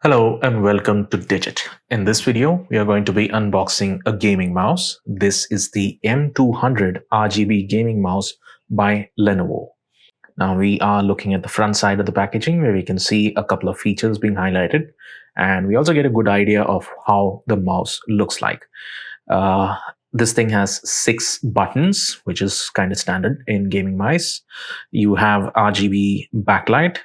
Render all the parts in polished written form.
Hello and welcome to Digit. In this video, we are going to be unboxing a gaming mouse. This is the M200 RGB gaming mouse by Lenovo. Now we are looking at the front side of the packaging where we can see a couple of features being highlighted, and we also get a good idea of how the mouse looks like. This thing has 6 buttons, which is kind of standard in gaming mice. You have RGB backlight,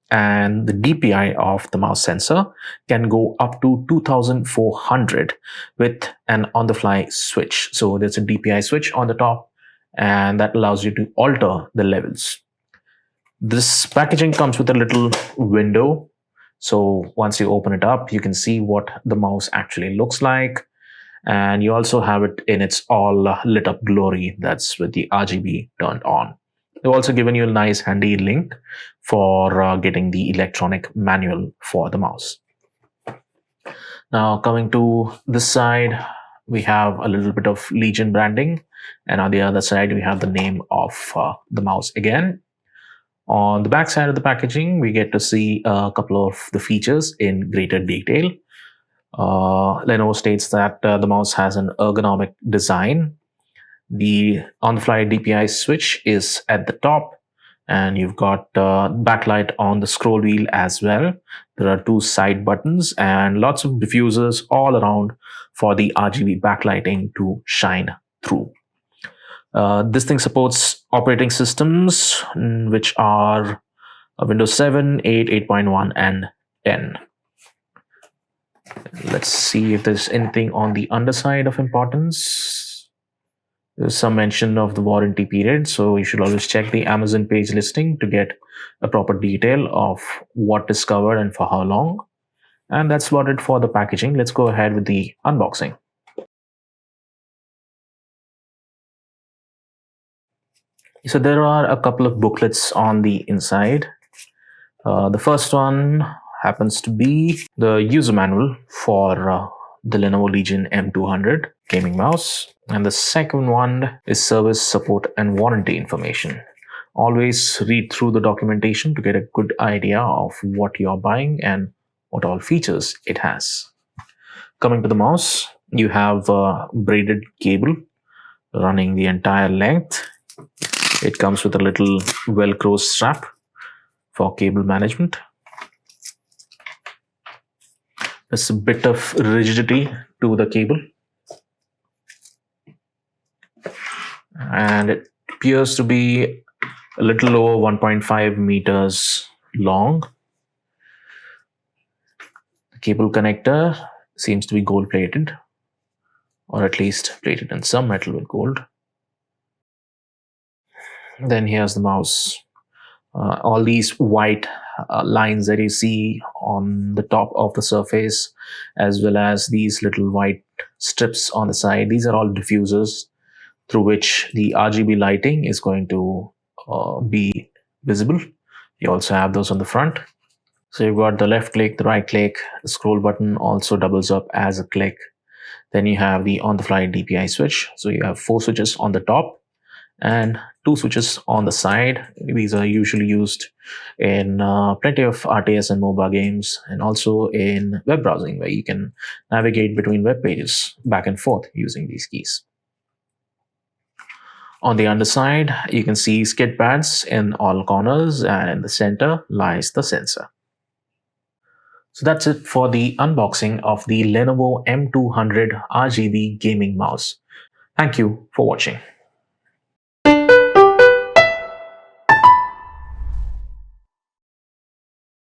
and the DPI of the mouse sensor can go up to 2400 with an on-the-fly switch. So there's a DPI switch on the top, and that allows you to alter the levels. This packaging comes with a little window. So once you open it up, you can see what the mouse actually looks like. And you also have it in its all lit up glory. That's with the RGB turned on. They've also given you a nice handy link for getting the electronic manual for the mouse. Now coming to this side, we have a little bit of Legion branding, and on the other side we have the name of the mouse again. On the back side of the packaging, we get to see a couple of the features in greater detail. Lenovo states that the mouse has an ergonomic design. The on-the-fly DPI switch is at the top, and you've got backlight on the scroll wheel as well. There are 2 side buttons and lots of diffusers all around for the RGB backlighting to shine through. This thing supports operating systems which are Windows 7, 8, 8.1 and 10. Let's see if there's anything on the underside of importance. There's some mention of the warranty period, so you should always check the Amazon page listing to get a proper detail of what is covered and for how long. And that's about it for the packaging. Let's go ahead with the unboxing. So there are a couple of booklets on the inside. The first one happens to be the user manual for the Lenovo Legion M200 gaming mouse, and the second one is service, support and warranty information. Always read through the documentation to get a good idea of what you're buying and what all features it has. Coming to the mouse, you have a braided cable running the entire length. It comes with a little Velcro strap for cable management. There's a bit of rigidity to the cable, and it appears to be a little over 1.5 meters long. The cable connector seems to be gold plated, or at least plated in some metal with gold. Then here's the mouse. All these white lines that you see on the top of the surface, as well as these little white strips on the side, these are all diffusers through which the RGB lighting is going to be visible. You also have those on the front. So you've got the left click, the right click, the scroll button also doubles up as a click. Then you have the on-the-fly DPI switch. So you have 4 switches on the top and 2 switches on the side. These are usually used in plenty of RTS and MOBA games, and also in web browsing, where you can navigate between web pages back and forth using these keys. On the underside, you can see skid pads in all corners, and in the center lies the sensor. So that's it for the unboxing of the Lenovo M200 RGB gaming mouse. Thank you for watching.